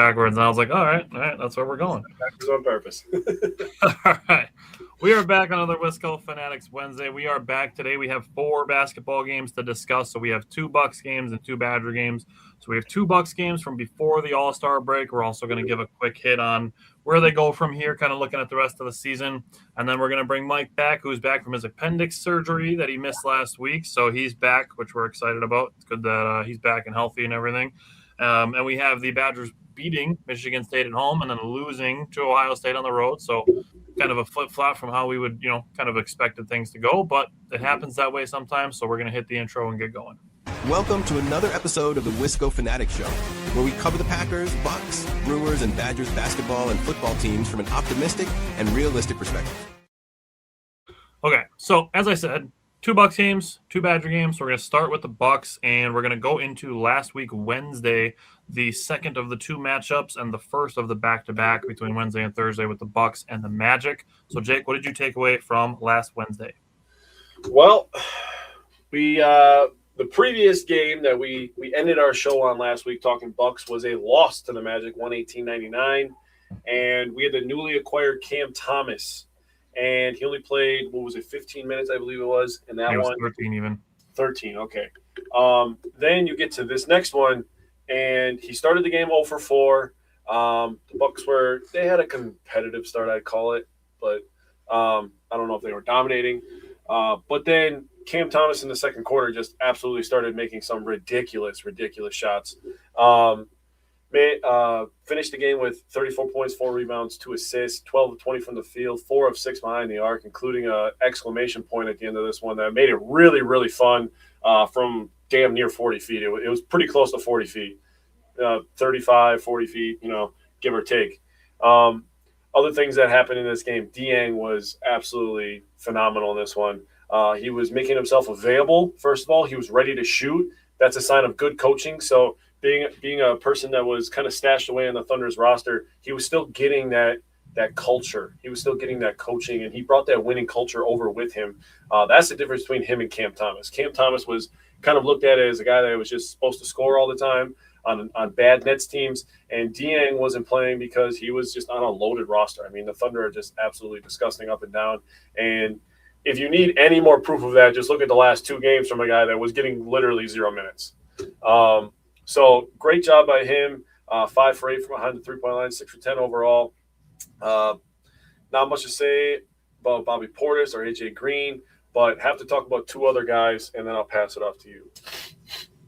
backwards, and I was like, all right, that's where we're going. Backwards on purpose. All right. We are back on another Wisco Fanatics Wednesday. We are back today. We have 4 basketball games to discuss. So we have 2 Bucks games and 2 Badger games. So we have 2 Bucks games from before the All-Star break. We're also going to give a quick hit on where they go from here, kind of looking at the rest of the season. And then we're going to bring Mike back, who's back from his appendix surgery that he missed last week. So he's back, which we're excited about. It's good that he's back and healthy and everything. And we have the Badgers beating Michigan State at home and then losing to Ohio State on the road. So kind of a flip-flop from how we would, kind of expected things to go. But it happens that way sometimes, so we're going to hit the intro and get going. Welcome to another episode of the Wisco Fanatics Show, where we cover the Packers, Bucks, Brewers, and Badgers basketball and football teams from an optimistic and realistic perspective. Okay, so as I said, 2 Bucks games, 2 Badger games. So we're going to start with the Bucks, and we're going to go into last week, Wednesday, the second of the 2 matchups and the first of the back-to-back between Wednesday and Thursday with the Bucks and the Magic. So, Jake, what did you take away from last Wednesday? Well, the previous game that we ended our show on last week talking Bucks was a loss to the Magic, 118-99, and we had the newly acquired Cam Thomas. And he only played, 15 minutes, I believe it was, in that one. 13 even. 13, okay. Then you get to this next one, and he started the game 0 for 4. The Bucks they had a competitive start, I'd call it, but I don't know if they were dominating. But then Cam Thomas in the second quarter just absolutely started making some ridiculous shots. Finished the game with 34 points, 4 rebounds, 2 assists, 12 of 20 from the field, 4 of 6 behind the arc, including an exclamation point at the end of this one that made it really, really fun from damn near 40 feet. It was pretty close to 40 feet, 35, 40 feet, give or take. Other things that happened in this game, Dieng was absolutely phenomenal in this one. He was making himself available. First of all, he was ready to shoot. That's a sign of good coaching. So being a person that was kind of stashed away on the Thunder's roster, he was still getting that culture. He was still getting that coaching, and he brought that winning culture over with him. That's the difference between him and Cam Thomas. Cam Thomas was kind of looked at as a guy that was just supposed to score all the time on bad Nets teams, and Dieng wasn't playing because he was just on a loaded roster. I mean, the Thunder are just absolutely disgusting up and down, and if you need any more proof of that, just look at the last 2 games from a guy that was getting literally 0 minutes. So great job by him. 5 for 8 from behind the 3-point line, 6 for 10 overall. Not much to say about Bobby Portis or AJ Green, but have to talk about 2 other guys, and then I'll pass it off to you.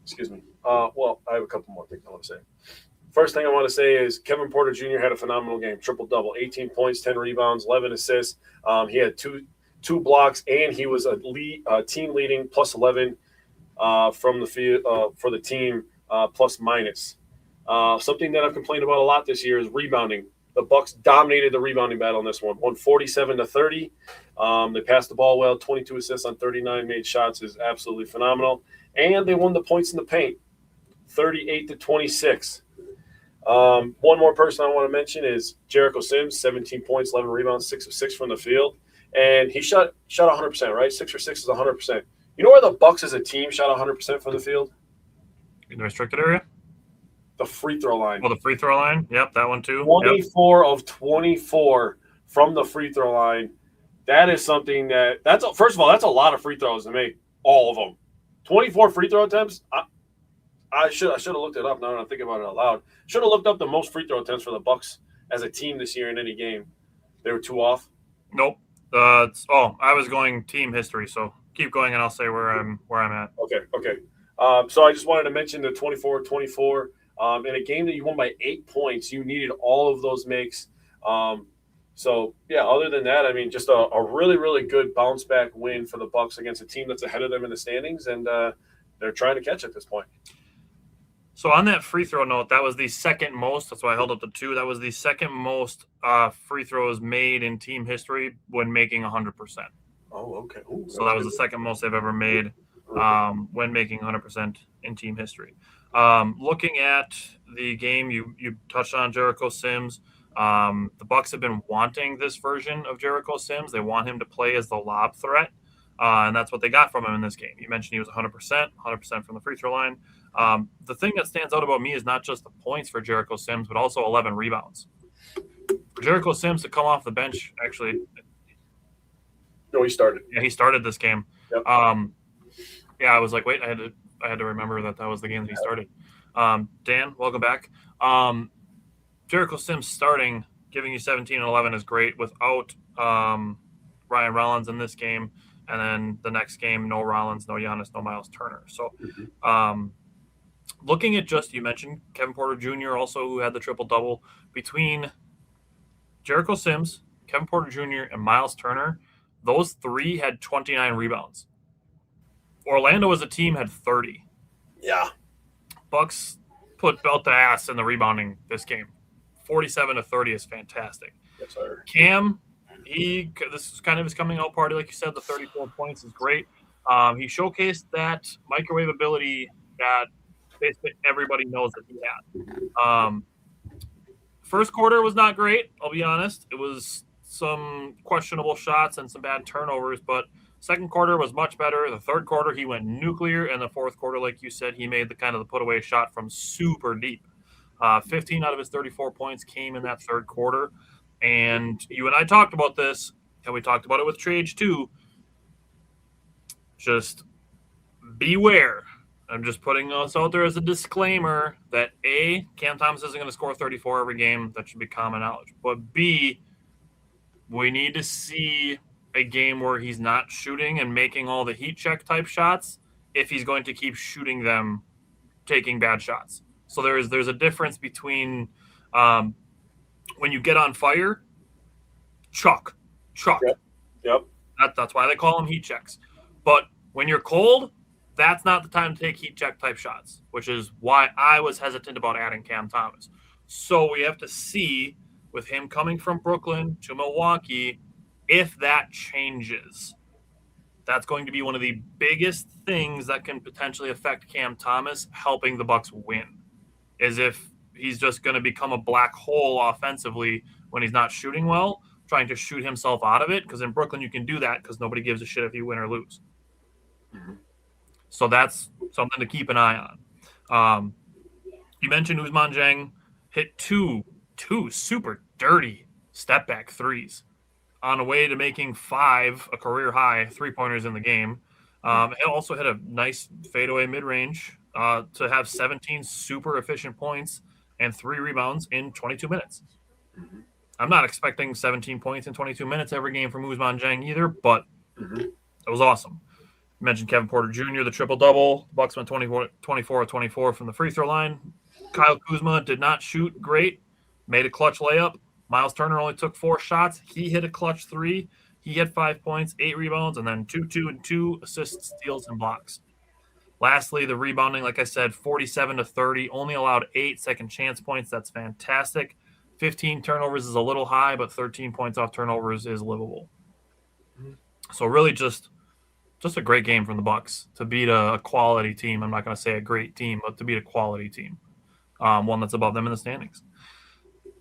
Excuse me. Well, I have a couple more things I want to say. First thing I want to say is Kevin Porter Jr. had a phenomenal game, triple-double, 18 points, 10 rebounds, 11 assists. He had two blocks, and he was a team leading plus 11 from the field for the team. Plus minus. Something that I've complained about a lot this year is rebounding. The Bucks dominated the rebounding battle in this one, 147-30. They passed the ball well, 22 assists on 39 made shots is absolutely phenomenal. And they won the points in the paint, 38-26. One more person I want to mention is Jericho Sims, 17 points, 11 rebounds, 6 of 6 from the field. And he shot 100%, right? 6 for 6 is 100%. You know where the Bucks as a team shot 100% from the field? In the restricted area? The free throw line. Oh, the free throw line? Yep, that one too. 24 of 24 from the free throw line. That is something first of all, that's a lot of free throws to make, all of them. 24 free throw attempts. I should have looked it up now that I'm thinking about it out loud. Should have looked up the most free throw attempts for the Bucks as a team this year in any game. They were 2 off. Nope. I was going team history, so keep going and I'll say where I'm at. Okay. So I just wanted to mention the 24-24. In a game that you won by 8 points, you needed all of those makes. So, yeah, other than that, I mean, just a really, really good bounce-back win for the Bucks against a team that's ahead of them in the standings, and they're trying to catch at this point. So on that free throw note, that was the second most. That's why I held up the 2. That was the second most free throws made in team history when making 100%. Oh, okay. Ooh, so that was the second most they've ever made when making 100% in team history. Looking at the game, you touched on Jericho Sims. The Bucks have been wanting this version of Jericho Sims. They want him to play as the lob threat. and that's what they got from him in this game. You mentioned he was 100% from the free throw line. The thing that stands out about me is not just the points for Jericho Sims, but also 11 rebounds. For Jericho Sims to come off the bench, actually. No, he started. Yeah, he started this game. Yep. Yeah, I was like, wait, I had to remember that was the game that he started. Dan, welcome back. Jericho Sims starting, giving you 17 and 11 is great without Ryan Rollins in this game. And then the next game, no Rollins, no Giannis, no Miles Turner. So looking at just, you mentioned Kevin Porter Jr. also, who had the triple-double. Between Jericho Sims, Kevin Porter Jr., and Miles Turner, those three had 29 rebounds. Orlando as a team had 30. Yeah. Bucks put belt to ass in the rebounding this game. 47 to 30 is fantastic. Yes, sir. Cam, this is kind of his coming out party, like you said. The 34 points is great. He showcased that microwave ability that basically everybody knows that he had. First quarter was not great, I'll be honest. It was some questionable shots and some bad turnovers, but second quarter was much better. The third quarter, he went nuclear. And the fourth quarter, like you said, he made the kind of the put-away shot from super deep. 15 out of his 34 points came in that third quarter. And you and I talked about this, and we talked about it with Trage too. Just beware. I'm just putting us out there as a disclaimer that A, Cam Thomas isn't going to score 34 every game. That should be common knowledge. But B, we need to see a game where he's not shooting and making all the heat check type shots if he's going to keep shooting them, taking bad shots. So there's a difference between when you get on fire, chuck. Yep. That's why they call them heat checks. But when you're cold, that's not the time to take heat check type shots, which is why I was hesitant about adding Cam Thomas. So we have to see with him coming from Brooklyn to Milwaukee if that changes. That's going to be one of the biggest things that can potentially affect Cam Thomas helping the Bucks win, is if he's just going to become a black hole offensively when he's not shooting well, trying to shoot himself out of it, because in Brooklyn you can do that because nobody gives a shit if you win or lose. Mm-hmm. So that's something to keep an eye on. You mentioned Ousmane Dieng hit two super dirty step-back threes on the way to making 5 a career-high three-pointers in the game. He also hit a nice fadeaway mid-range to have 17 super efficient points and 3 rebounds in 22 minutes. Mm-hmm. I'm not expecting 17 points in 22 minutes every game from Ousmane Dieng either, but it was awesome. You mentioned Kevin Porter Jr., the triple-double. The Bucks went 24-24 from the free throw line. Kyle Kuzma did not shoot great, made a clutch layup. Miles Turner only took 4 shots. He hit a clutch 3. He had 5 points, 8 rebounds, and then 2 assists, steals, and blocks. Lastly, the rebounding, like I said, 47 to 30, only allowed 8 second chance points. That's fantastic. 15 turnovers is a little high, but 13 points off turnovers is livable. So really just a great game from the Bucks to beat a quality team. I'm not going to say a great team, but to beat a quality team, one that's above them in the standings.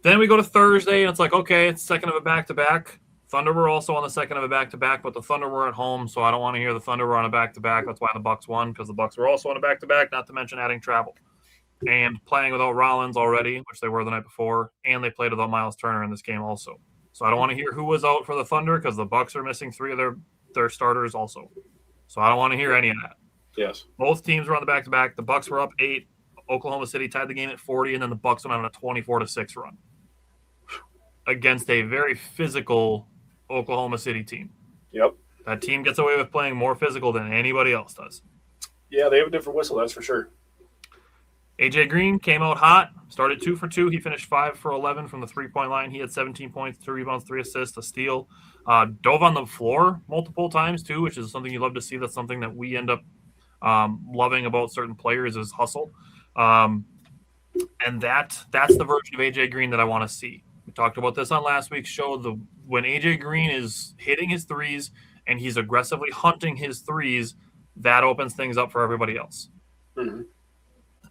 Then we go to Thursday, and it's like, okay, it's second of a back-to-back. Thunder were also on the second of a back-to-back, but the Thunder were at home, so I don't want to hear the Thunder were on a back-to-back. That's why the Bucks won, because the Bucks were also on a back-to-back, not to mention adding travel. And playing without Rollins already, which they were the night before, and they played without Miles Turner in this game also. So I don't want to hear who was out for the Thunder, because the Bucks are missing 3 of their starters also. So I don't want to hear any of that. Yes. Both teams were on the back-to-back. The Bucks were up 8. Oklahoma City tied the game at 40, and then the Bucks went on a 24-6 run against a very physical Oklahoma City team. Yep. That team gets away with playing more physical than anybody else does. Yeah, they have a different whistle, that's for sure. AJ Green came out hot, started 2 for 2. He finished 5 for 11 from the three-point line. He had 17 points, 2 rebounds, 3 assists, a steal. Dove on the floor multiple times too, which is something you love to see. That's something that we end up loving about certain players is hustle. And that's the version of AJ Green that I want to see. We talked about this on last week's show. When AJ Green is hitting his threes and he's aggressively hunting his threes, that opens things up for everybody else. Mm-hmm.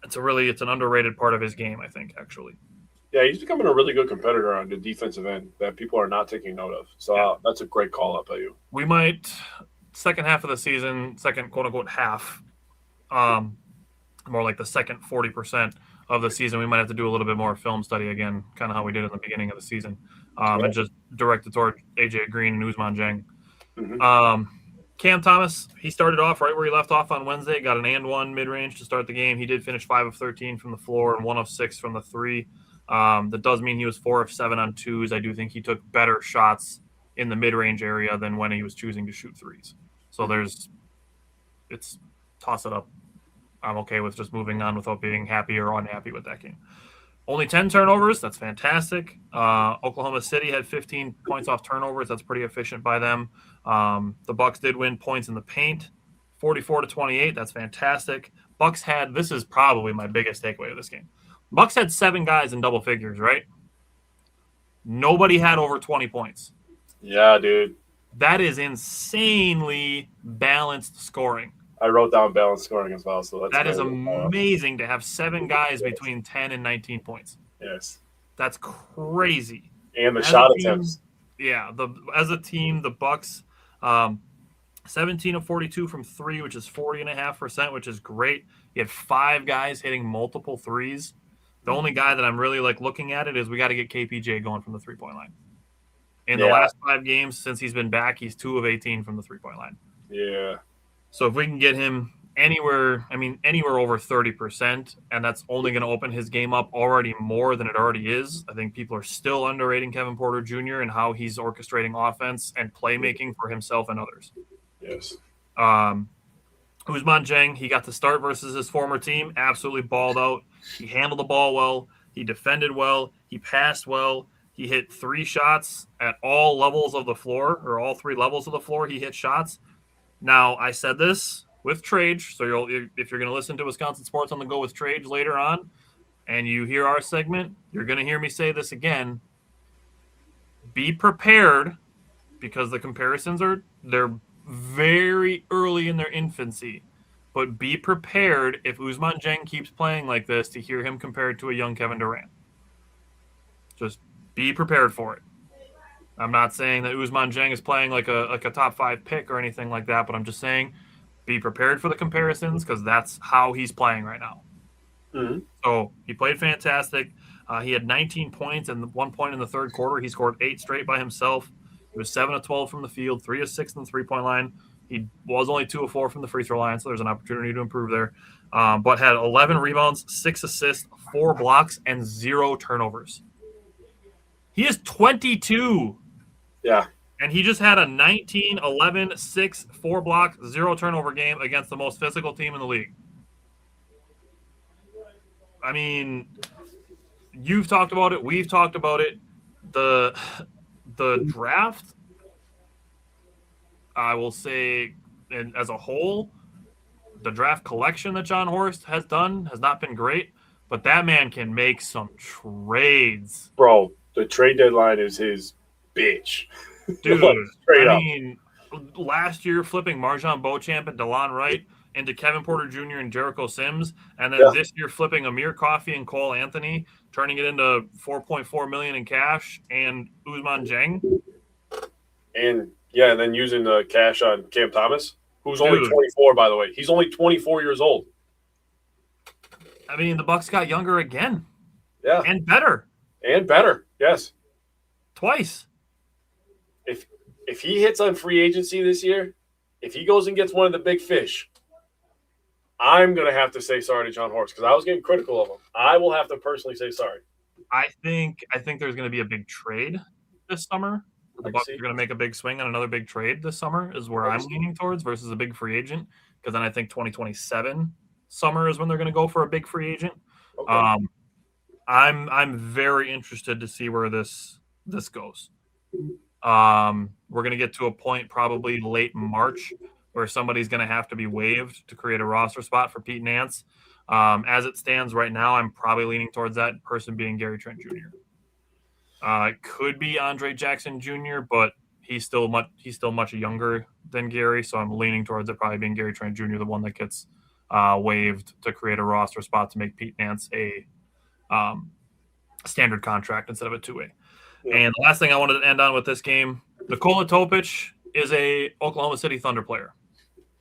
It's an underrated part of his game, I think, actually. Yeah, he's becoming a really good competitor on the defensive end that people are not taking note of. So that's a great call up by you. We might second half of the season, second quote-unquote half, more like the second 40% of the season, we might have to do a little bit more film study again, kind of how we did in the beginning of the season, and just direct it toward A.J. Green and Ousmane Dieng. Mm-hmm. Cam Thomas, he started off right where he left off on Wednesday, got an and one mid-range to start the game. He did finish 5 of 13 from the floor and 1 of 6 from the three. That does mean he was 4 of 7 on twos. I do think he took better shots in the mid-range area than when he was choosing to shoot threes. So it's toss it up. I'm okay with just moving on without being happy or unhappy with that game. Only 10 turnovers. That's fantastic. Oklahoma City had 15 points off turnovers. That's pretty efficient by them. The Bucks did win points in the paint, 44-28. That's fantastic. Bucks had, this is probably my biggest takeaway of this game. Bucks had 7 guys in double figures, right? Nobody had over 20 points. Yeah, dude. That is insanely balanced scoring. I wrote down balanced scoring as well. So that is amazing to have 7 guys between 10 and 19 points. Yes. That's crazy. And the shot attempts. Yeah. As a team, the Bucks, 17 of 42 from 3, which is 40.5%, which is great. You had 5 guys hitting multiple threes. The only guy that I'm really looking at it is we got to get KPJ going from the 3-point line. In the last 5 games since he's been back, he's 2 of 18 from the 3-point line. Yeah. So if we can get him anywhere over 30%, and that's only going to open his game up already more than it already is. I think people are still underrating Kevin Porter Jr. and how he's orchestrating offense and playmaking for himself and others. Yes. Ousmane Dieng, he got to start versus his former team, absolutely balled out. He handled the ball well. He defended well. He passed well. He hit 3 shots at all levels of the floor, or all 3 levels of the floor. He hit shots. Now, I said this with Trage, so if you're going to listen to Wisconsin Sports on the Go with Trage later on, and you hear our segment, you're going to hear me say this again. Be prepared, because the comparisons they're very early in their infancy. But be prepared if Ousmane Dieng keeps playing like this to hear him compared to a young Kevin Durant. Just be prepared for it. I'm not saying that Ousmane Dieng is playing like a top 5 pick or anything like that, but I'm just saying be prepared for the comparisons because that's how he's playing right now. Mm-hmm. So he played fantastic. He had 19 points and 1 point in the third quarter. He scored 8 straight by himself. He was 7 of 12 from the field, 3 of 6 from the 3-point line. He was only 2 of 4 from the free throw line, so there's an opportunity to improve there. But had 11 rebounds, 6 assists, 4 blocks, and 0 turnovers. He is 22. Yeah. And he just had a 19, 11, 6, 4 block, 0 turnover game against the most physical team in the league. I mean, you've talked about it. We've talked about it. The draft, I will say, and as a whole, the draft collection that John Horst has done has not been great, but that man can make some trades. Bro, the trade deadline is his bitch. Dude, straight up. mean, last year flipping Marjon Beauchamp and DeLon Wright into Kevin Porter Jr. and Jericho Sims, and then this year flipping Amir Coffey and Cole Anthony, turning it into $4.4 million in cash, and Ousmane Dieng. And then using the cash on Cam Thomas, who's only 24, by the way. He's only 24 years old. I mean, the Bucks got younger again. Yeah. And better. Yes. Twice. If he hits on free agency this year, if he goes and gets one of the big fish, I'm going to have to say sorry to John Horst because I was getting critical of him. I will have to personally say sorry. I think there's going to be a big trade this summer. The Bucks are going to make a big swing on another big trade this summer is where I'm leaning towards versus a big free agent because then I think 2027 summer is when they're going to go for a big free agent. Okay. I'm very interested to see where this goes. We're going to get to a point probably late March where somebody's going to have to be waived to create a roster spot for Pete Nance. As it stands right now, I'm probably leaning towards that person being Gary Trent Jr. It could be Andre Jackson Jr., but he's still much younger than Gary, so I'm leaning towards it probably being Gary Trent Jr., the one that gets waived to create a roster spot to make Pete Nance a standard contract instead of a 2-way. Yeah. And the last thing I wanted to end on with this game, Nikola Topic, is a Oklahoma City Thunder player.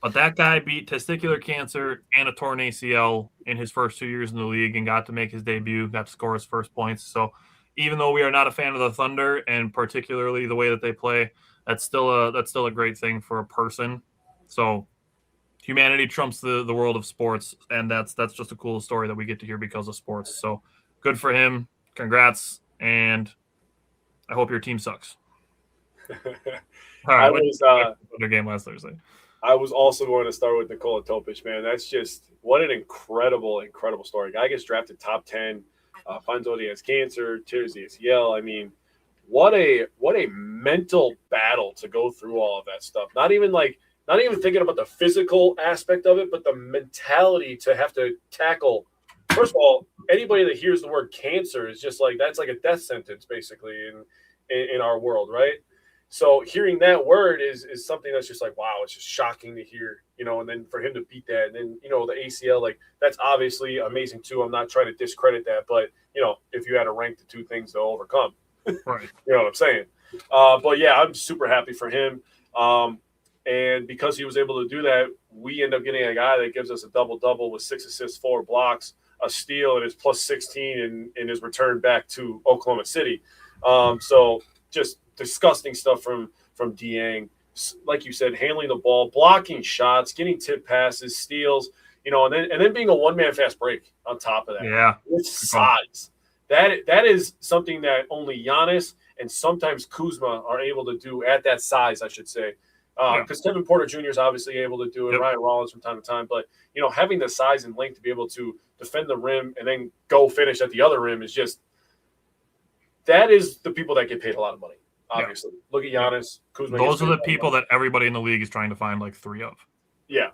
But that guy beat testicular cancer and a torn ACL in his first 2 years in the league and got to make his debut, got to score his first points. So even though we are not a fan of the Thunder and particularly the way that they play, that's still a great thing for a person. So humanity trumps the world of sports, and that's just a cool story that we get to hear because of sports. So good for him. Congrats, and I hope your team sucks. All right, Thunder game last Thursday. I was also going to start with Nikola Topic, man. That's just what an incredible, incredible story. Guy gets drafted top 10, finds out he has cancer, tears the ACL. I mean, what a mental battle to go through all of that stuff. Not even thinking about the physical aspect of it, but the mentality to have to tackle. First of all, anybody that hears the word cancer is just like, that's like a death sentence basically in our world, right? So hearing that word is something that's just like, wow, it's just shocking to hear, and then for him to beat that, and then, the ACL, like, that's obviously amazing too. I'm not trying to discredit that, but, if you had to rank the two things to overcome, right. You know what I'm saying? But yeah, I'm super happy for him. And because he was able to do that, we end up getting a guy that gives us a double-double with 6 assists, 4 blocks, a steal, and is plus 16 in his return back to Oklahoma City. So just disgusting stuff from Dieng. Like you said, handling the ball, blocking shots, getting tip passes, steals, and then being a one-man fast break on top of that. Yeah. With size. That is something that only Giannis and sometimes Kuzma are able to do at that size, I should say. Because Kevin Porter Jr. is obviously able to do it, Ryan Rollins from time to time. But, having the size and length to be able to defend the rim and then go finish at the other rim is just – that is the people that get paid a lot of money. Obviously, look at Giannis, Kuzma. Those are the people that everybody in the league is trying to find like 3 of. Yeah,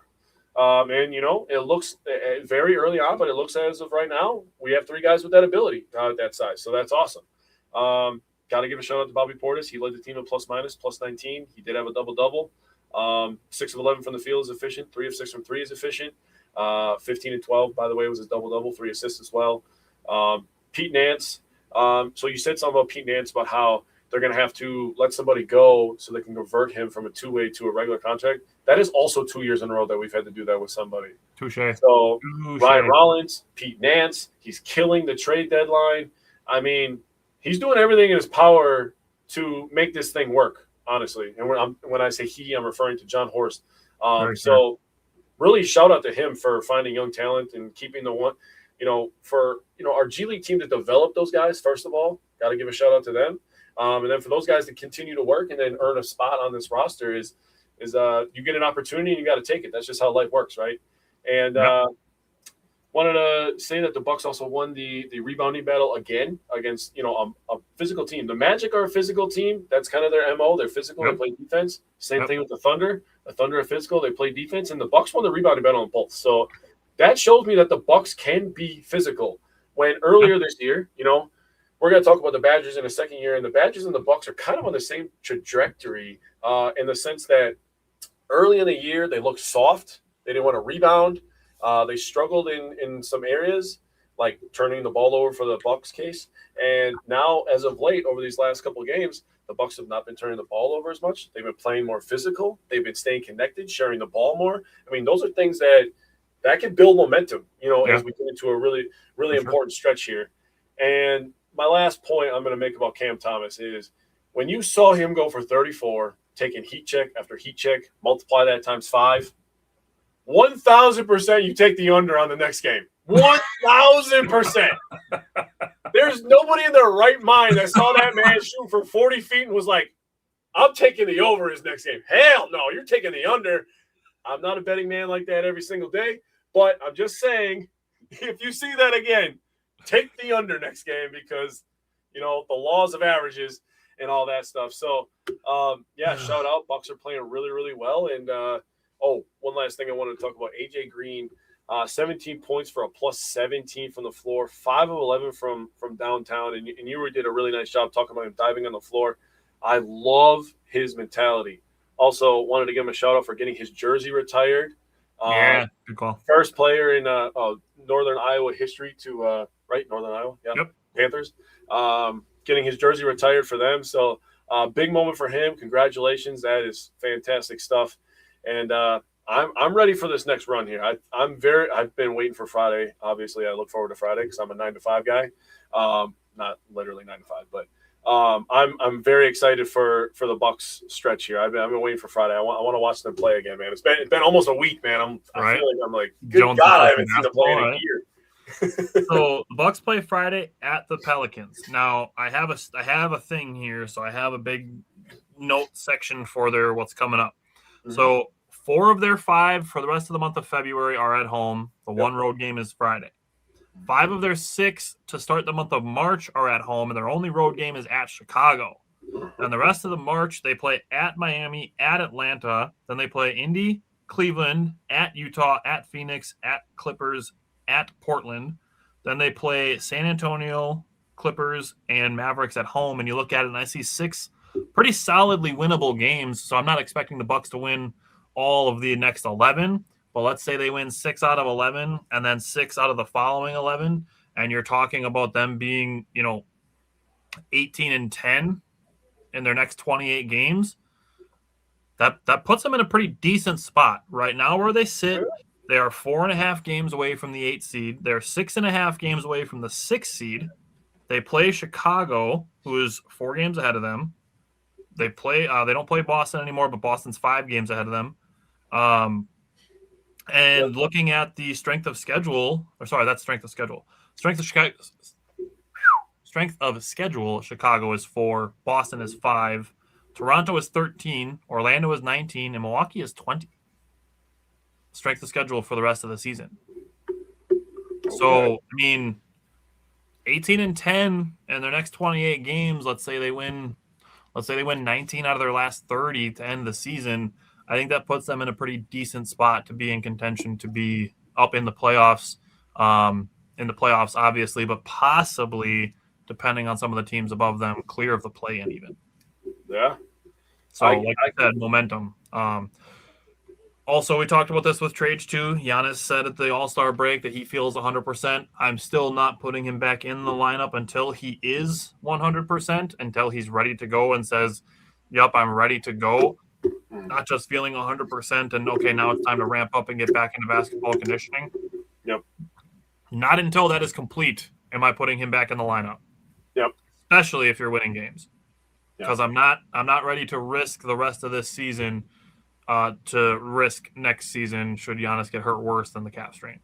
and it looks very early on, but it looks as of right now we have 3 guys with that ability at that size. So that's awesome. Got to give a shout out to Bobby Portis. He led the team in plus 19. He did have a double. 6 of 11 from the field is efficient. 3 of 6 from 3 is efficient. 15 and 12, by the way, was his double, 3 assists as well. Pete Nance. So you said something about Pete Nance about how they're going to have to let somebody go so they can convert him from a two-way to a regular contract. That is also 2 years in a row that we've had to do that with somebody. Touche. So Ryan Rollins, Pete Nance, he's killing the trade deadline. I mean, he's doing everything in his power to make this thing work, honestly. And when I say he, I'm referring to John Horst. So really shout out to him for finding young talent and keeping the one, for our G League team to develop those guys, first of all, got to give a shout out to them. And then for those guys to continue to work and then earn a spot on this roster is you get an opportunity and you got to take it. That's just how life works, right? And wanted to say that the Bucks also won the rebounding battle again against a physical team. The Magic are a physical team. That's kind of their MO. They're physical. They play defense. Same thing with the Thunder. The Thunder are physical. They play defense, and the Bucks won the rebounding battle on both. So that shows me that the Bucks can be physical. When earlier this year, we're going to talk about the Badgers in a second year, and the Badgers and the Bucks are kind of on the same trajectory in the sense that early in the year they looked soft. They didn't want to rebound. They struggled in some areas, like turning the ball over for the Bucks case. And now, as of late, over these last couple of games, the Bucks have not been turning the ball over as much. They've been playing more physical. They've been staying connected, sharing the ball more. I mean, those are things that can build momentum, as we get into a really, really important stretch here. And my last point I'm going to make about Cam Thomas is when you saw him go for 34, taking heat check after heat check, multiply that times 5, 1,000% you take the under on the next game. 1,000%. There's nobody in their right mind that saw that man shoot for 40 feet and was like, I'm taking the over his next game. Hell no, you're taking the under. I'm not a betting man like that every single day, but I'm just saying, if you see that again, take the under next game because, the laws of averages and all that stuff. So, shout out. Bucks are playing really, really well. And, one last thing I wanted to talk about. AJ Green, 17 points for a plus 17 from the floor, 5 of 11 from downtown. And you did a really nice job talking about him diving on the floor. I love his mentality. Also, wanted to give him a shout out for getting his jersey retired. Good call. First player in Northern Iowa history to Northern Iowa, Panthers, getting his jersey retired for them. So big moment for him. Congratulations. That is fantastic stuff. And I'm ready for this next run here. I've been waiting for Friday. Obviously, I look forward to Friday because I'm a 9 to 5 guy. Not literally 9 to 5, but I'm very excited for the Bucks stretch here. I've been waiting for Friday. I want to watch them play again, man. It's been almost a week, man. I feel like good Jones God, I haven't seen them play in a year. So the Bucks play Friday at the Pelicans. Now I have a thing here, so I have a big note section for their what's coming up. Mm-hmm. So 4 of their 5 for the rest of the month of February are at home. The one road game is Friday. 5 of their 6 to start the month of March are at home, and their only road game is at Chicago. And the rest of the March, they play at Miami, at Atlanta. Then they play Indy, Cleveland, at Utah, at Phoenix, at Clippers, at Portland. Then they play San Antonio, Clippers, and Mavericks at home. And you look at it, and I see 6 pretty solidly winnable games. So I'm not expecting the Bucks to win all of the next 11. But let's say they win 6 out of 11 and then 6 out of the following 11. And you're talking about them being, 18-10 in their next 28 games. That puts them in a pretty decent spot right now where they sit. They are 4.5 games away from the 8 seed. They're 6.5 games away from the 6 seed. They play Chicago, who is 4 games ahead of them. They don't play Boston anymore, but Boston's 5 games ahead of them. And looking at the strength of schedule, Strength of schedule, Chicago is 4, Boston is 5, Toronto is 13, Orlando is 19, and Milwaukee is 20. Strength of schedule for the rest of the season. Okay. So, 18-10 in their next 28 games, let's say they win 19 out of their last 30 to end the season. I think that puts them in a pretty decent spot to be in contention to be up in the playoffs, obviously, but possibly, depending on some of the teams above them, clear of the play-in even. Yeah. So, I said, momentum. Also, we talked about this with trades too. Giannis said at the All-Star break that he feels 100%. I'm still not putting him back in the lineup until he is 100%, until he's ready to go and says, yep, I'm ready to go. Not just feeling 100% and, okay, now it's time to ramp up and get back into basketball conditioning. Yep. Not until that is complete am I putting him back in the lineup. Yep. Especially if you're winning games. Because I'm not ready to risk the rest of this season to risk next season should Giannis get hurt worse than the calf strain.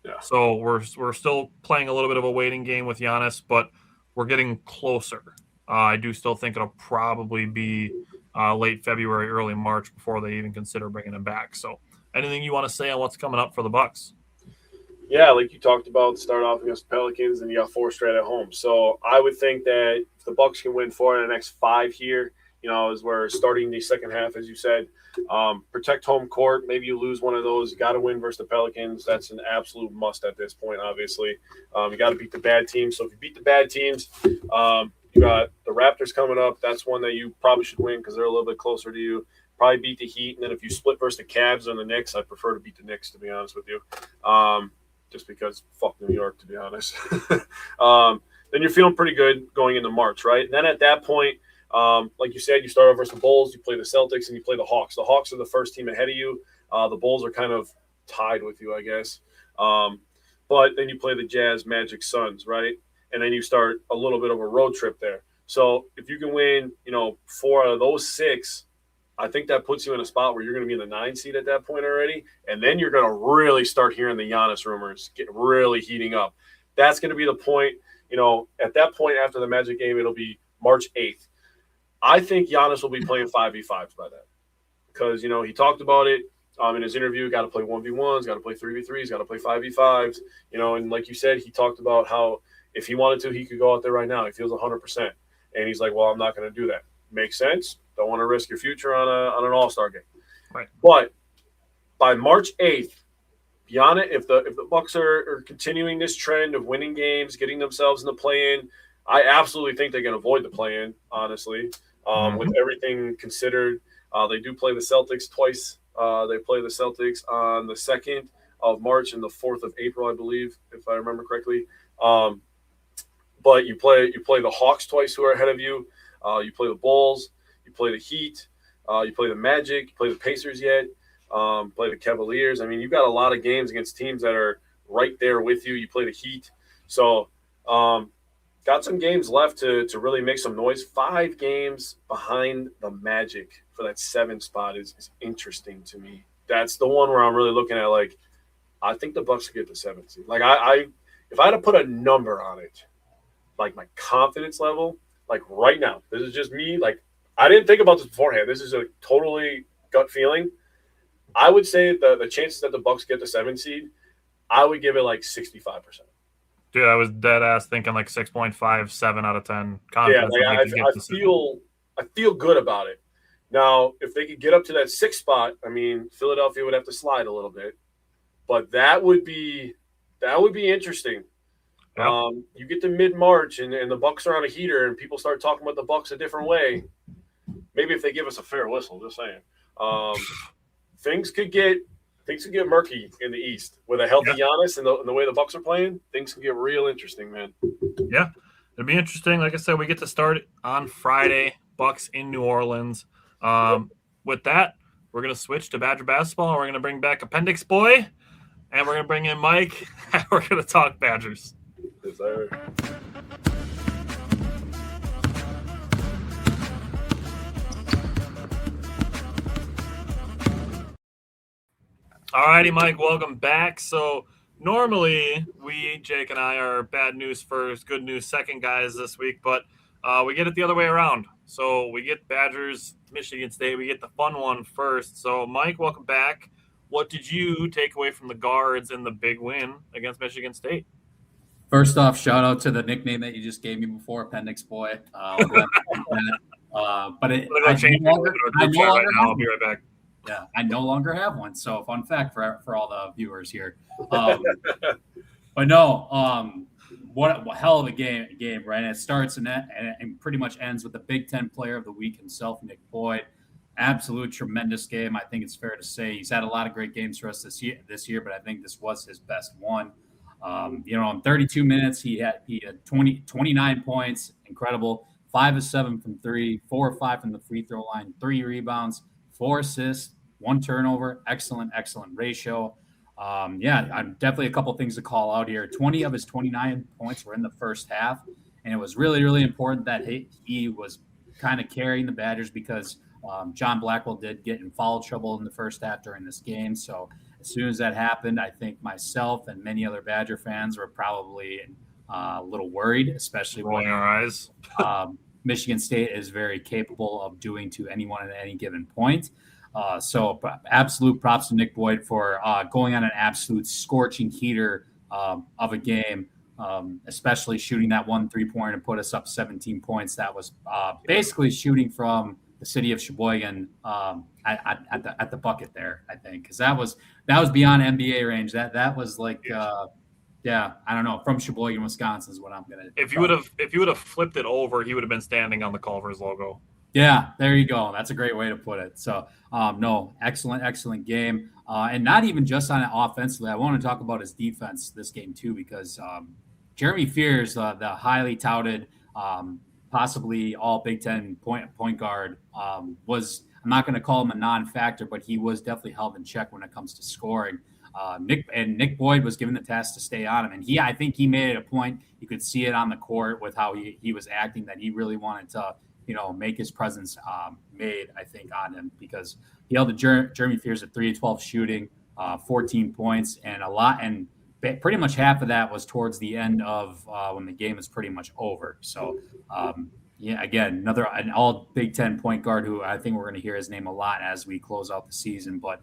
Yeah. So we're still playing a little bit of a waiting game with Giannis, but we're getting closer. I do still think it'll probably be late February, early March before they even consider bringing him back. So anything you want to say on what's coming up for the Bucks? Yeah, like you talked about, start off against the Pelicans, and you got 4 straight at home. So I would think that if the Bucks can win 4 in the next 5 here, as we're starting the second half, as you said, protect home court. Maybe you lose one of those. You got to win versus the Pelicans. That's an absolute must at this point, obviously. You got to beat the bad teams. So if you beat the bad teams, you got the Raptors coming up. That's one that you probably should win because they're a little bit closer to you. Probably beat the Heat. And then if you split versus the Cavs and the Knicks, I'd prefer to beat the Knicks, to be honest with you. Just because fuck New York, to be honest. Then you're feeling pretty good going into March, right? And then at that point, like you said, you start over versus the Bulls, you play the Celtics, and you play the Hawks. The Hawks are the first team ahead of you. The Bulls are kind of tied with you, I guess. But then you play the Jazz, Magic, Suns, right? And then you start a little bit of a road trip there. So if you can win, 4 out of those 6, I think that puts you in a spot where you're going to be in the 9 seed at that point already. And then you're going to really start hearing the Giannis rumors get really heating up. That's going to be the point. At that point after the Magic game, it'll be March 8th. I think Giannis will be playing 5v5s by then because, he talked about it in his interview. Got to play 1v1s, got to play 3v3s, got to play 5v5s. And like you said, he talked about how if he wanted to, he could go out there right now. He feels 100%. And he's like, well, I'm not going to do that. Makes sense. Don't want to risk your future on an All-Star game. Right. But by March 8th, Giannis, if the Bucks are continuing this trend of winning games, getting themselves in the play-in, I absolutely think they can avoid the play-in, honestly. With everything considered, they do play the Celtics twice. They play the Celtics on the 2nd of March and the 4th of April, I believe, if I remember correctly. But you play the Hawks twice, who are ahead of you. You play the Bulls, you play the Heat, you play the Magic, you play the Pacers yet, play the Cavaliers. I mean, you've got a lot of games against teams that are right there with you. You play the Heat. So got some games left to really make some noise. 5 games behind the Magic for that 7 spot is interesting to me. That's the one where I'm really looking at, like, I think the Bucks could get the 7th seed. Like, if I had to put a number on it, like my confidence level, like right now, this is just me. Like, I didn't think about this beforehand. This is a totally gut feeling. I would say the chances that the Bucks get the 7th seed, I would give it like 65%. Dude, I was dead ass thinking like 6.5, 7 out of 10 Yeah, confidence. like I feel good about it. Now, if they could get up to that 6th spot, I mean, Philadelphia would have to slide a little bit, but that would be interesting. Yep. You get to mid-March and the Bucks are on a heater and people start talking about the Bucks a different way. Maybe if they give us a fair whistle, just saying. Things could get murky in the East with a healthy Giannis and the way the Bucks are playing. Things can get real interesting, man. Yeah, it'll be interesting. Like I said, we get to start on Friday. Bucks in New Orleans. With that, we're gonna switch to Badger basketball. We're gonna bring back Appendix Boy, and we're gonna bring in Mike. And we're gonna talk Badgers. Yes, sir. All righty, Mike, welcome back. So normally Jake and I, are bad news first, good news second guys this week, but we get it the other way around. So we get Badgers, Michigan State. We get the fun one first. So, Mike, welcome back. What did you take away from the guards in the big win against Michigan State? First off, shout out to the nickname that you just gave me before, Appendix Boy. But I'll be right back. Yeah, I no longer have one. So, fun fact for all the viewers here. But no, what a hell of a game, right? And it starts and pretty much ends with the Big Ten Player of the Week himself, Nick Boyd. Absolute tremendous game. I think it's fair to say he's had a lot of great games for us this year, but I think this was his best one. In 32 minutes, he had 29 points, incredidible. 5 of 7 from 3, 4 of 5 from the free throw line, 3 rebounds, 4 assists, 1 turnover. Excellent ratio. I'm definitely a couple things to call out here. 20 of his 29 points were in the first half, and it was really, really important that he was kind of carrying the Badgers because John Blackwell did get in foul trouble in the first half during this game. So as soon as that happened, I think myself and many other Badger fans were probably a little worried, especially rolling our eyes. Michigan State is very capable of doing to anyone at any given point. So absolute props to Nick Boyd for going on an absolute scorching heater of a game, especially shooting that 1 3-pointer to put us up 17 points. That was basically shooting from the city of Sheboygan at the bucket there, I think, because that was beyond NBA range. That was like I don't know, from Sheboygan, Wisconsin is what I'm gonna. If you would have flipped it over, he would have been standing on the Culver's logo. Yeah, there you go. That's a great way to put it. So, no, excellent game. And not even just on it offensively. I want to talk about his defense this game too, because Jeremy Fears, the highly touted, possibly all Big Ten point guard, was, I'm not going to call him a non-factor, but he was definitely held in check when it comes to scoring. Nick Boyd was given the task to stay on him, and I think he made it a point. You could see it on the court with how he was acting, that he really wanted to make his presence made, I think, on him, because he held Jeremy Fears at 3 of 12 shooting, 14 points, and pretty much half of that was towards the end of when the game is pretty much over. So, again, an all Big Ten point guard who I think we're going to hear his name a lot as we close out the season. But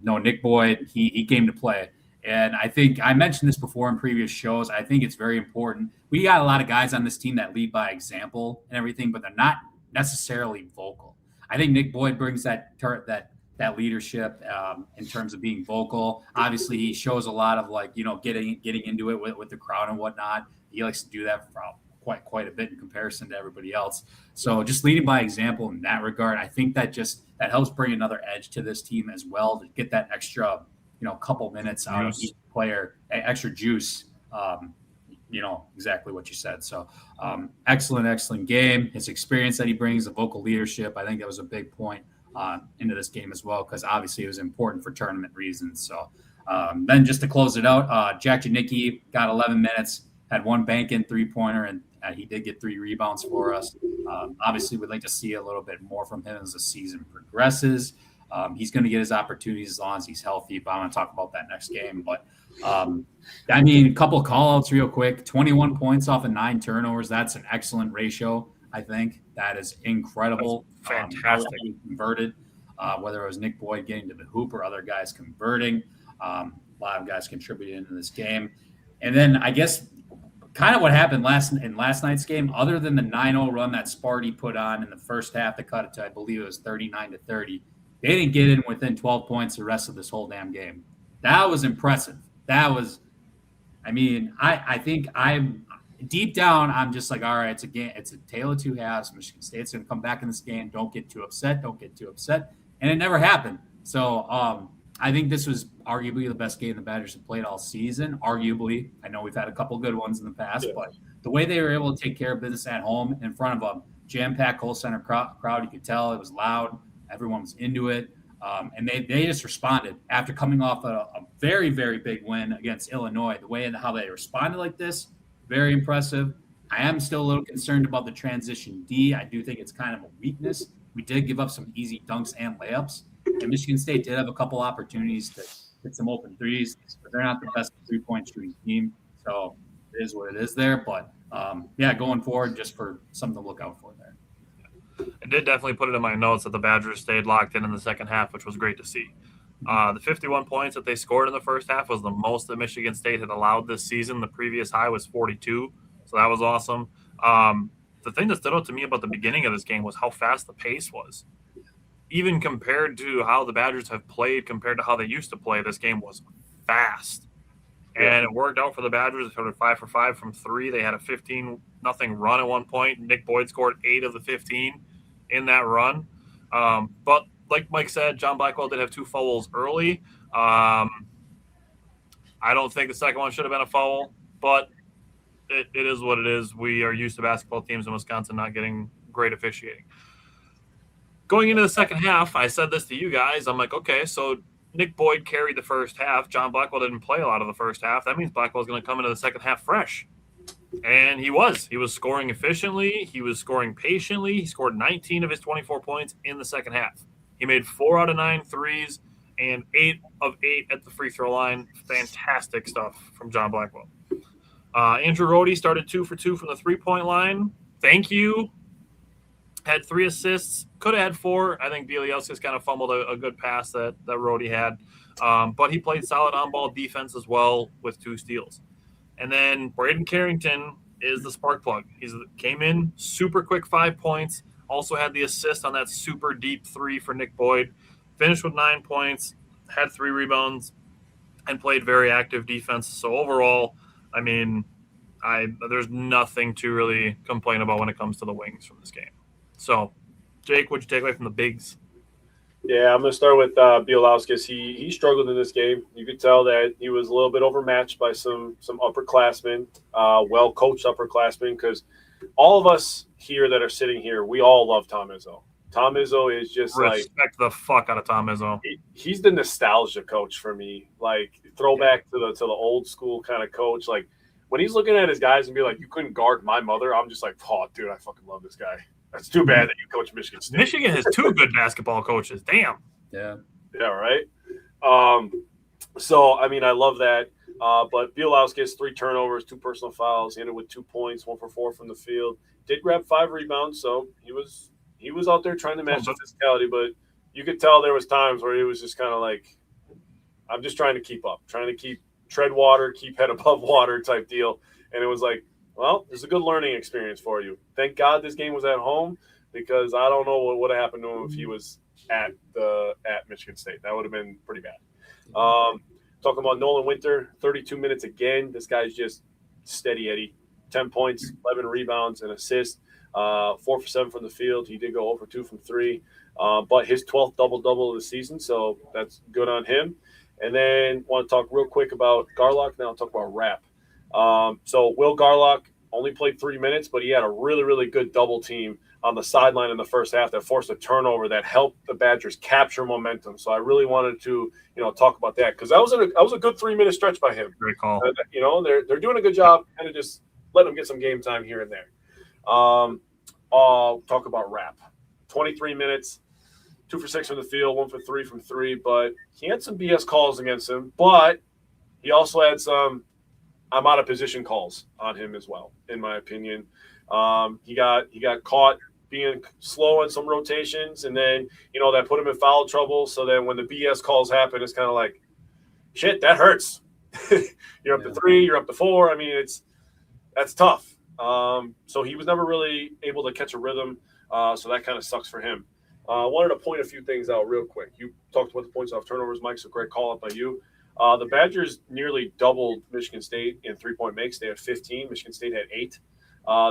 no, Nick Boyd, he came to play. And I think I mentioned this before in previous shows. I think it's very important. We got a lot of guys on this team that lead by example and everything, but they're not necessarily vocal. I think Nick Boyd brings that leadership in terms of being vocal. Obviously, he shows a lot of getting into it with the crowd and whatnot. He likes to do that for quite a bit in comparison to everybody else. So just leading by example in that regard, I think that helps bring another edge to this team as well, to get that extra couple minutes out of each player, extra juice exactly what you said. So excellent game. His experience that he brings, the vocal leadership, I think that was a big point into this game as well, because obviously it was important for tournament reasons. So then just to close it out, Jack Janicki got 11 minutes, had one bank-in three-pointer, and he did get 3 rebounds for us. Obviously, we'd like to see a little bit more from him as the season progresses. He's going to get his opportunities as long as he's healthy, but I'm going to talk about that next game. But, a couple of call-outs real quick. 21 points off of 9 turnovers. That's an excellent ratio, I think. That is incredible. That's fantastic. Converted, whether it was Nick Boyd getting to the hoop or other guys converting. A lot of guys contributed into this game. And then I guess kind of what happened last night's game, other than the 9-0 run that Sparty put on in the first half to cut it to, I believe it was 39-30, they didn't get in within 12 points the rest of this whole damn game. That was impressive. I think I'm deep down, I'm just like, all right, it's a game. It's a tale of 2 halves. Michigan State's going to come back in this game. Don't get too upset. And it never happened. So I think this was arguably the best game the Badgers have played all season. Arguably, I know we've had a couple good ones in the past, but the way they were able to take care of business at home in front of a jam-packed whole center crowd, you could tell it was loud. Everyone was into it. And they just responded after coming off a very, very big win against Illinois. The way and how they responded like this, very impressive. I am still a little concerned about the transition D. I do think it's kind of a weakness. We did give up some easy dunks and layups. And Michigan State did have a couple opportunities to hit some open threes, but they're not the best 3-point shooting team. So it is what it is there. But, going forward, just for something to look out for there. I did definitely put it in my notes that the Badgers stayed locked in the second half, which was great to see. The 51 points that they scored in the first half was the most that Michigan State had allowed this season. The previous high was 42, so that was awesome. The thing that stood out to me about the beginning of this game was how fast the pace was. Even compared to how the Badgers have played compared to how they used to play, this game was fast. And it worked out for the Badgers. They started 5 for 5 from 3. They had a 15-0 run at one point. Nick Boyd scored 8 of the 15 in that run. But like Mike said, John Blackwell did have 2 fouls early. I don't think the second one should have been a foul, but it is what it is. We are used to basketball teams in Wisconsin not getting great officiating. Going into the second half, I said this to you guys. I'm like, okay, so Nick Boyd carried the first half. John Blackwell didn't play a lot of the first half. That means Blackwell's going to come into the second half fresh. And he was. He was scoring efficiently. He was scoring patiently. He scored 19 of his 24 points in the second half. He made 4 out of 9 threes and 8 of 8 at the free throw line. Fantastic stuff from John Blackwell. Andrew Rohde started 2 for 2 from the three-point line. Thank you. Had 3 assists. Could have had 4. I think Bielowskis kind of fumbled a good pass that Rohde had. But he played solid on-ball defense as well with 2 steals. And then Braden Carrington is the spark plug. He came in super quick, 5 points. Also had the assist on that super deep 3 for Nick Boyd. Finished with 9 points, had 3 rebounds, and played very active defense. So overall, I mean, there's nothing to really complain about when it comes to the Wings from this game. So, Jake, what'd you take away from the Bigs? Yeah, I'm going to start with Bielowskis. He struggled in this game. You could tell that he was a little bit overmatched by some upperclassmen, well-coached upperclassmen, because all of us here that are sitting here, we all love Tom Izzo. Tom Izzo is just respect the fuck out of Tom Izzo. He's the nostalgia coach for me, like throwback to the old school kind of coach. Like when he's looking at his guys and be like, "You couldn't guard my mother," I'm just like, "Oh, dude, I fucking love this guy." That's too bad that you coach Michigan State. Michigan has 2 good basketball coaches. Damn. Yeah. Yeah, right? So, I mean, I love that. But Bielowskis, 3 turnovers, 2 personal fouls. He ended with 2 points, 1 for 4 from the field. Did grab 5 rebounds, so he was out there trying to match the physicality. But you could tell there was times where he was just kind of like, I'm just trying to keep up, trying to tread water, keep head above water type deal. And it was like, well, it's a good learning experience for you. Thank God this game was at home, because I don't know what would have happened to him if he was at Michigan State. That would have been pretty bad. Talking about Nolan Winter, 32 minutes again. This guy's just steady Eddie. 10 points, 11 rebounds, and assists. 4 for 7 from the field. He did go 0 for 2 from 3. But his 12th double-double of the season, so that's good on him. And then want to talk real quick about Garlock. Now I'll talk about Rapp. So Will Garlock only played 3 minutes, but he had a really, really good double team on the sideline in the first half that forced a turnover that helped the Badgers capture momentum. So I really wanted to, talk about that because that was a good 3 minute stretch by him. Great call. They're doing a good job, kind of just letting them get some game time here and there. I'll talk about Rapp. 23 minutes, 2 for 6 from the field, 1 for 3 from 3, but he had some BS calls against him, but he also had some I'm out of position calls on him as well, in my opinion. He got caught being slow on some rotations, and then, that put him in foul trouble. So then when the BS calls happen, it's kind of like, shit, that hurts. You're up to 3, you're up to 4. I mean, that's tough. So he was never really able to catch a rhythm. So that kind of sucks for him. I wanted to point a few things out real quick. You talked about the points off turnovers, Mike, so great call up by you. The Badgers nearly doubled Michigan State in three-point makes. They had 15. Michigan State had 8.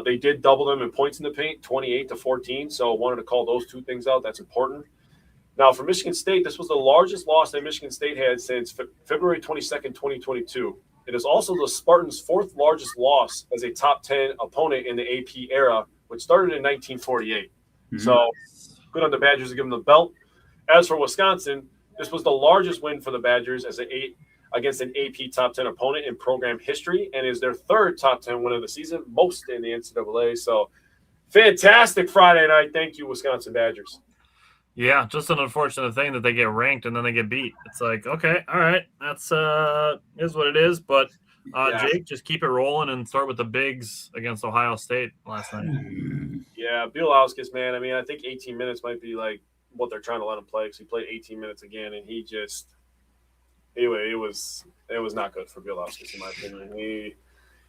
They did double them in points in the paint, 28-14. So I wanted to call those two things out. That's important. Now, for Michigan State, this was the largest loss that Michigan State had since February 22nd, 2022. It is also the Spartans' 4th largest loss as a top 10 opponent in the AP era, which started in 1948. Mm-hmm. So good on the Badgers to give them the belt. As for Wisconsin, this was the largest win for the Badgers against an AP top 10 opponent in program history, and is their 3rd top 10 win of the season, most in the NCAA. So fantastic Friday night. Thank you, Wisconsin Badgers. Yeah, just an unfortunate thing that they get ranked and then they get beat. It's like, okay, all right, that's is what it is. But Jake, just keep it rolling and start with the bigs against Ohio State last night. Yeah, Bielauskas, man. I mean, I think 18 minutes might be like what they're trying to let him play, because he played 18 minutes again, and it was not good for Bielauskas, in my opinion.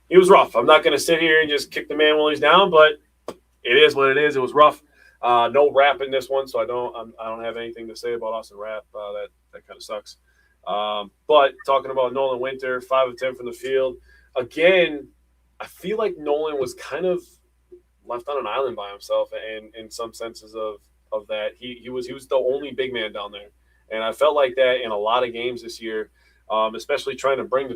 He was rough. I'm not going to sit here and just kick the man while he's down, but it is what it is. It was rough. No Rapp in this one, so I don't have anything to say about Austin Rapp. That kind of sucks. But talking about Nolan Winter, 5 of 10 from the field. Again, I feel like Nolan was kind of left on an island by himself, and in some senses of that. He was the only big man down there. And I felt like that in a lot of games this year, especially trying to bring the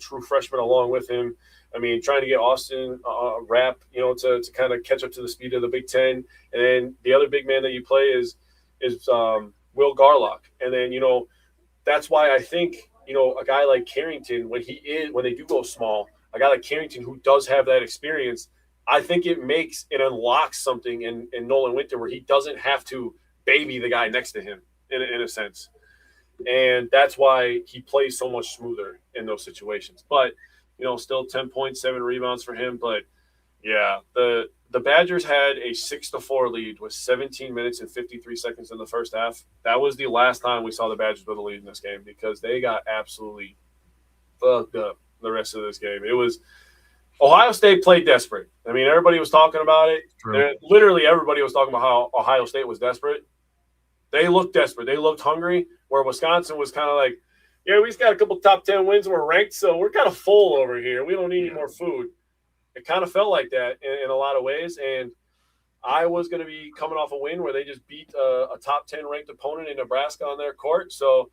true freshman along with him. I mean, trying to get Austin Rapp, to kind of catch up to the speed of the Big Ten. And then the other big man that you play is Will Garlock. And then, that's why I think, a guy like Carrington, when they do go small, a guy like Carrington who does have that experience, I think it unlocks something in Nolan Winter where he doesn't have to baby the guy next to him in a sense. And that's why he plays so much smoother in those situations. But, still 10 points, 7 rebounds for him. But, yeah, the Badgers had a 6-4 lead with 17 minutes and 53 seconds in the first half. That was the last time we saw the Badgers with a lead in this game, because they got absolutely fucked up the rest of this game. It was – Ohio State played desperate. I mean, everybody was talking about it. Literally everybody was talking about how Ohio State was desperate. They looked desperate. They looked hungry, where Wisconsin was kind of like, yeah, we just got a couple top 10 wins and we're ranked, so we're kind of full over here. We don't need any more food. It kind of felt like that in a lot of ways, and Iowa's going to be coming off a win where they just beat a top 10 ranked opponent in Nebraska on their court, so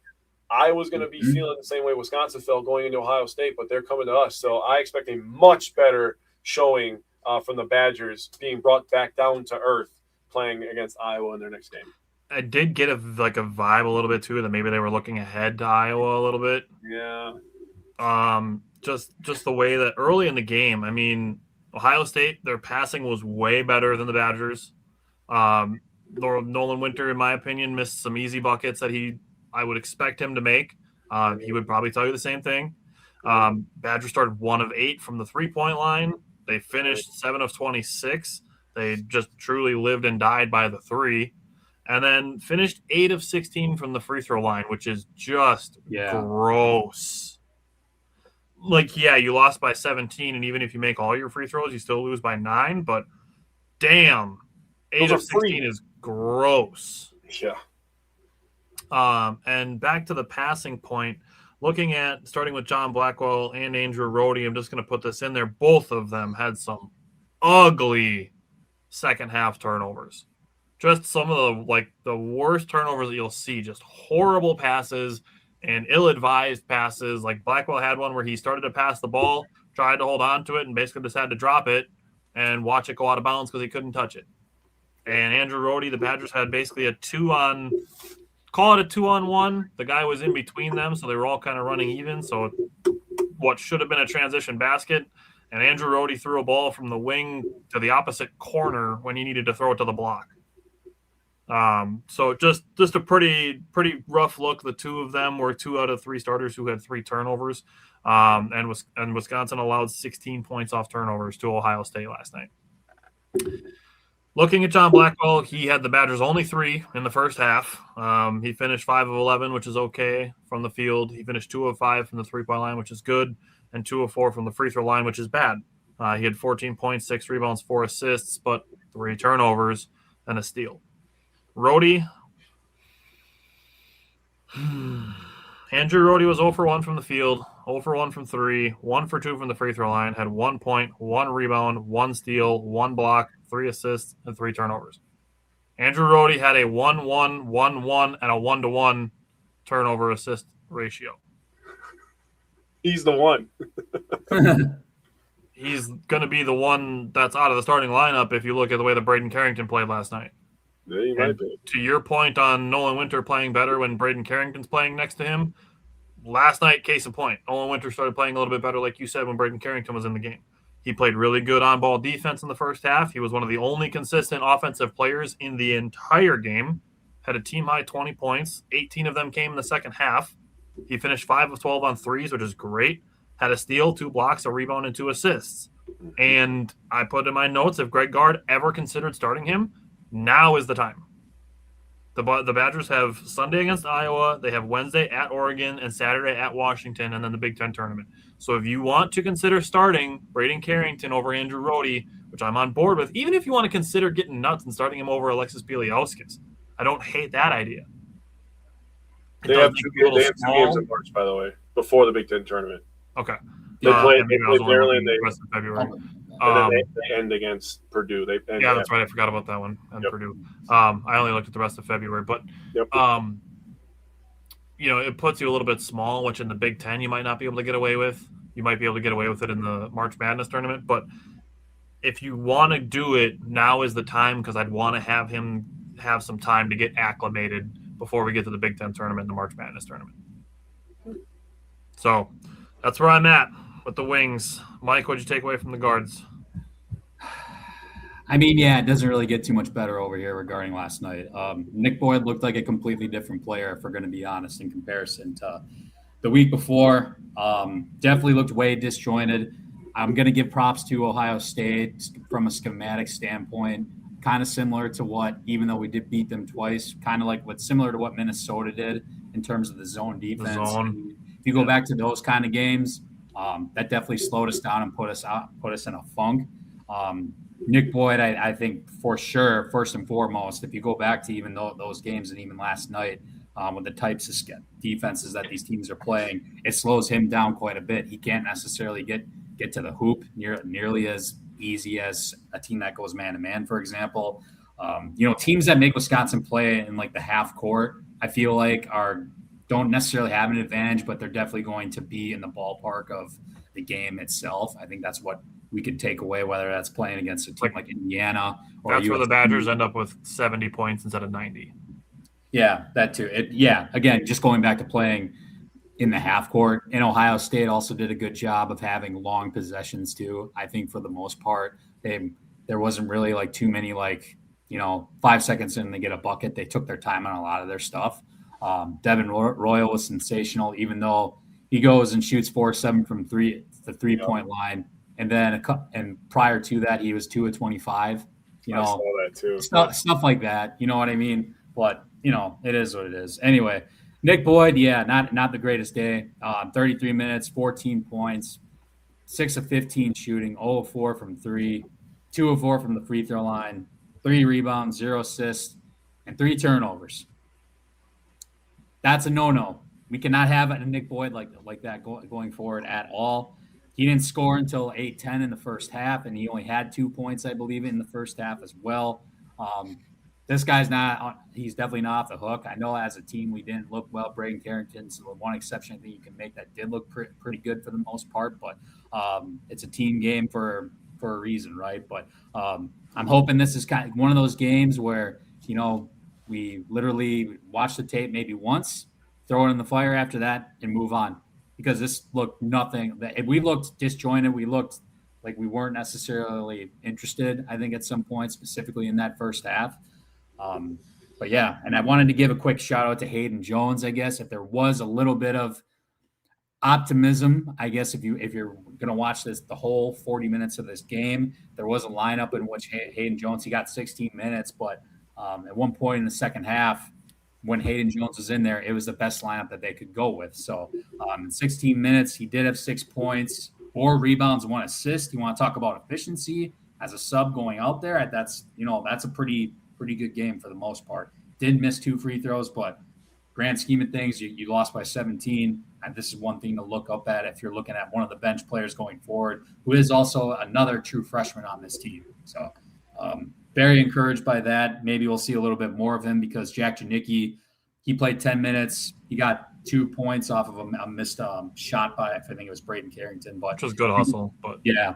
Iowa's going to be feeling the same way Wisconsin felt going into Ohio State, but they're coming to us. So I expect a much better showing from the Badgers, being brought back down to earth, playing against Iowa in their next game. I did get a vibe a little bit too that maybe they were looking ahead to Iowa a little bit. Yeah. Just the way that early in the game, I mean, Ohio State, their passing was way better than the Badgers. Nolan Winter, in my opinion, missed some easy buckets that I would expect him to make. He would probably tell you the same thing. Badgers started 1 of 8 from the 3-point line. They finished 7 of 26. They just truly lived and died by the 3. And then finished 8 of 16 from the free throw line, which is just gross. Like, yeah, you lost by 17, and even if you make all your free throws, you still lose by 9. But damn, 8 of 16 is gross. Yeah. And back to the passing point, looking at starting with John Blackwell and Andrew Rohde, I'm just going to put this in there. Both of them had some ugly second half turnovers. Just some of the worst turnovers that you'll see. Just horrible passes and ill-advised passes. Like Blackwell had one where he started to pass the ball, tried to hold on to it and basically just had to drop it and watch it go out of bounds because he couldn't touch it. And Andrew Rohde, the Badgers had basically a 2-on-1. The guy was in between them, so they were all kind of running even. So what should have been a transition basket, and Andrew Rohde threw a ball from the wing to the opposite corner when he needed to throw it to the block. So just a pretty rough look. The two of them were 2 out of 3 starters who had 3 turnovers. And Wisconsin allowed 16 points off turnovers to Ohio State last night. Looking at John Blackwell, he had the Badgers only 3 in the first half. He finished 5 of 11, which is okay from the field. He finished 2 of 5 from the 3-point line, which is good, and 2 of 4 from the free throw line, which is bad. He had 14 points, 6 rebounds, 4 assists, but 3 turnovers and a steal. Rohde. Andrew Rohde was 0 for 1 from the field, 0 for 1 from 3, 1 for 2 from the free throw line, had 1 point, 1 rebound, 1 steal, 1 block, 3 assists, and 3 turnovers. Andrew Rohde had a 1-1, 1-1, and a 1-to-1 turnover assist ratio. He's the one. He's going to be the one that's out of the starting lineup if you look at the way that Braden Carrington played last night. Yeah, he might be. To your point on Nolan Winter playing better when Braden Carrington's playing next to him, last night, case in point, Nolan Winter started playing a little bit better, like you said, when Braden Carrington was in the game. He played really good on-ball defense in the first half. He was one of the only consistent offensive players in the entire game. Had a team-high 20 points. 18 of them came in the second half. He finished 5 of 12 on threes, which is great. Had a steal, 2 blocks, a rebound, and 2 assists. And I put in my notes, if Greg Gard ever considered starting him, now is the time. The Badgers have Sunday against Iowa. They have Wednesday at Oregon and Saturday at Washington, and then the Big Ten tournament. So if you want to consider starting Braden Carrington over Andrew Rohde, which I'm on board with, even if you want to consider getting nuts and starting him over Alexis Piliauskas, I don't hate that idea. They have 2 games in March, by the way, before the Big Ten tournament. Okay. They play Maryland the rest of February. And then they end against Purdue. That's right. I forgot about that one. And Purdue. I only looked at the rest of February. But, it puts you a little bit small, which in the Big Ten you might not be able to get away with. You might be able to get away with it in the March Madness tournament. But if you want to do it, now is the time, because I'd want to have him have some time to get acclimated before we get to the Big Ten tournament and the March Madness tournament. So that's where I'm at with the wings. Mike, what'd you take away from the guards? I mean, it doesn't really get too much better over here regarding last night. Nick Boyd looked like a completely different player, if we're going to be honest, in comparison to the week before. Definitely looked way disjointed. I'm going to give props to Ohio State from a schematic standpoint, kind of similar to what, even though we did beat them twice, kind of like what's similar to what Minnesota did in terms of the zone defense. If you go back to those kind of games, that definitely slowed us down and put us in a funk. Nick Boyd, I think for sure, first and foremost, if you go back to even those games and even last night, with the types of defenses that these teams are playing, it slows him down quite a bit. He can't necessarily get to the hoop nearly as easy as a team that goes man-to-man, for example. Teams that make Wisconsin play in like the half court, I feel like don't necessarily have an advantage, but they're definitely going to be in the ballpark of the game itself. I think that's what we could take away, whether that's playing against a team like Indiana. Or that's where the Badgers end up with 70 points instead of 90. Yeah, that too. Again, just going back to playing in the half court. And Ohio State also did a good job of having long possessions too. I think for the most part, there wasn't really like too many 5 seconds in they get a bucket. They took their time on a lot of their stuff. Devin Royal was sensational, even though he goes and shoots 4-7 from the 3-point line. And then prior to that, he was 2 of 25. I saw that too. Stuff like that. You know what I mean? But, it is what it is. Anyway, Nick Boyd, not the greatest day. 33 minutes, 14 points, 6 of 15 shooting, 0 of 4 from 3, 2 of 4 from the free throw line, 3 rebounds, 0 assists, and 3 turnovers. That's a no-no. We cannot have a Nick Boyd like that going forward at all. He didn't score until 8-10 in the first half, and he only had 2 points, I believe, in the first half as well. this guy's not – he's definitely not off the hook. I know as a team we didn't look well. Braden Carrington's the one exception I think you can make that did look pretty good for the most part, but it's a team game for a reason, right? But I'm hoping this is kind of one of those games where, you know, we literally watch the tape maybe once, throw it in the fire after that, and move on. Because this looked nothing. We looked disjointed. We looked like we weren't necessarily interested, I think, at some point, specifically in that first half. But yeah, and I wanted to give a quick shout out to Hayden Jones, I guess, if there was a little bit of optimism, I guess, if you're going to watch the whole 40 minutes of this game, there was a lineup in which Hayden Jones, he got 16 minutes, but at one point in the second half, when Hayden Jones was in there, it was the best lineup that they could go with. So in 16 minutes, he did have 6 points, 4 rebounds, 1 assist. You want to talk about efficiency as a sub going out there? That's a pretty good game for the most part. Did miss 2 free throws, but grand scheme of things, you lost by 17. And this is one thing to look up at if you're looking at one of the bench players going forward, who is also another true freshman on this team. So very encouraged by that. Maybe we'll see a little bit more of him because Jack Janicki, he played 10 minutes. He got 2 points off of a missed shot by, I think it was Braden Carrington. But just good hustle. But yeah,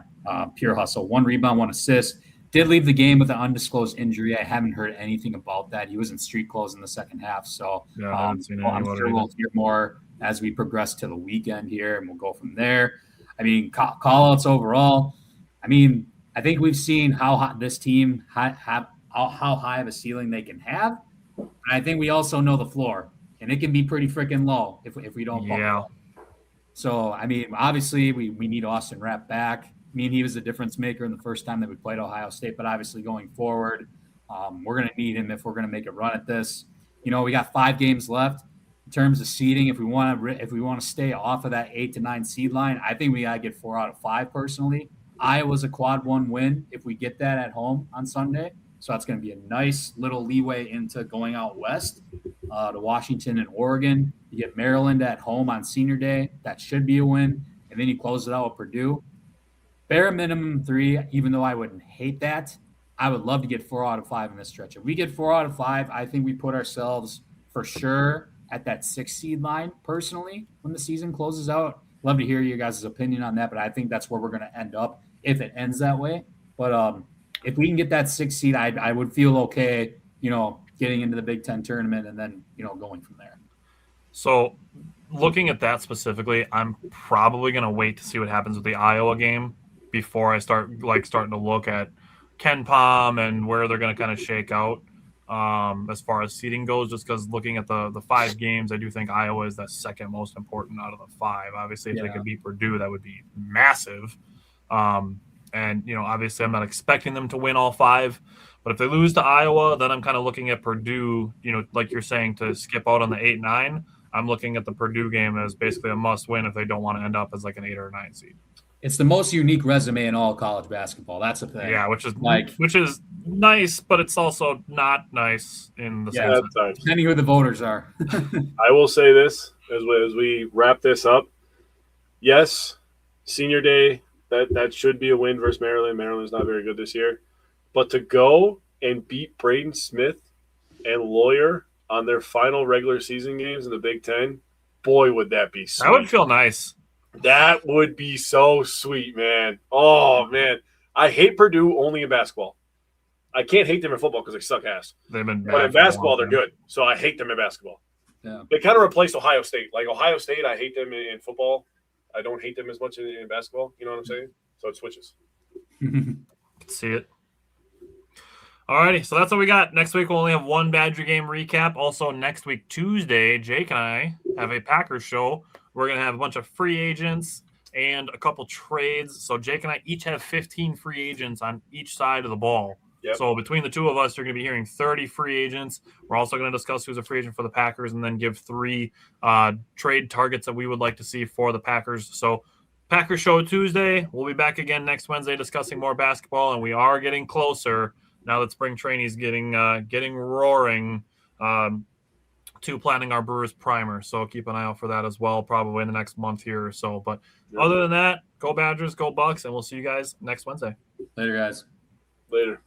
pure hustle. 1 rebound, 1 assist. Did leave the game with an undisclosed injury. I haven't heard anything about that. He was in street clothes in the second half. So yeah, I haven't seen I'm sure we'll hear more as we progress to the weekend here, and we'll go from there. I mean, call-outs overall. I mean, I think we've seen how hot this team how high of a ceiling they can have. And I think we also know the floor, and it can be pretty freaking low if we don't. Yeah. So, I mean, obviously we need Austin Rapp back. I mean, he was the difference maker in the first time that we played Ohio State, but obviously going forward, we're going to need him if we're going to make a run at this. You know, we got 5 games left in terms of seeding. If we want to stay off of that 8 to 9 seed line, I think we got to get 4 out of 5 personally. Iowa's a quad 1 win if we get that at home on Sunday. So that's going to be a nice little leeway into going out west to Washington and Oregon. You get Maryland at home on Senior Day. That should be a win. And then you close it out with Purdue. Bare minimum 3, even though I wouldn't hate that. I would love to get 4 out of 5 in this stretch. If we get 4 out of 5, I think we put ourselves for sure at that 6 seed line personally when the season closes out. Love to hear your guys' opinion on that, but I think that's where we're going to end up if it ends that way. But if we can get that 6 seed, I would feel okay, getting into the Big Ten tournament and then, going from there. So looking at that specifically, I'm probably going to wait to see what happens with the Iowa game before I starting to look at Ken Pom and where they're going to kind of shake out as far as seeding goes, just because looking at the 5 games, I do think Iowa is the second most important out of the 5. Obviously, if they could beat Purdue, that would be massive. And, obviously I'm not expecting them to win all 5, but if they lose to Iowa, then I'm kind of looking at Purdue, like you're saying, to skip out on the 8-9. I'm looking at the Purdue game as basically a must win if they don't want to end up as like an 8 or 9 seed. It's the most unique resume in all college basketball. That's the thing. Yeah, which is nice, but it's also not nice in the sense that depending who the voters are. I will say this as we wrap this up. Yes, Senior Day, that should be a win versus Maryland. Maryland's not very good this year. But to go and beat Braden Smith and Lawyer on their final regular season games in the Big Ten, boy, would that be sweet. That would feel nice. That would be so sweet, man. Oh, man. I hate Purdue only in basketball. I can't hate them in football because they suck ass. They've been but in basketball, they're good. So I hate them in basketball. Yeah. They kind of replaced Ohio State. Like Ohio State, I hate them in football. I don't hate them as much in basketball. You know what I'm saying? So it switches. See it. All righty, so that's what we got. Next week, we'll only have 1 Badger game recap. Also, next week, Tuesday, Jake and I have a Packers show. We're going to have a bunch of free agents and a couple trades. So Jake and I each have 15 free agents on each side of the ball. Yep. So between the two of us, you're going to be hearing 30 free agents. We're also going to discuss who's a free agent for the Packers and then give 3 trade targets that we would like to see for the Packers. So Packers show Tuesday. We'll be back again next Wednesday discussing more basketball, and we are getting closer now that spring training is getting roaring to planning our Brewers primer. So keep an eye out for that as well, probably in the next month here or so. But other than that, go Badgers, go Bucks, and we'll see you guys next Wednesday. Later, guys. Later.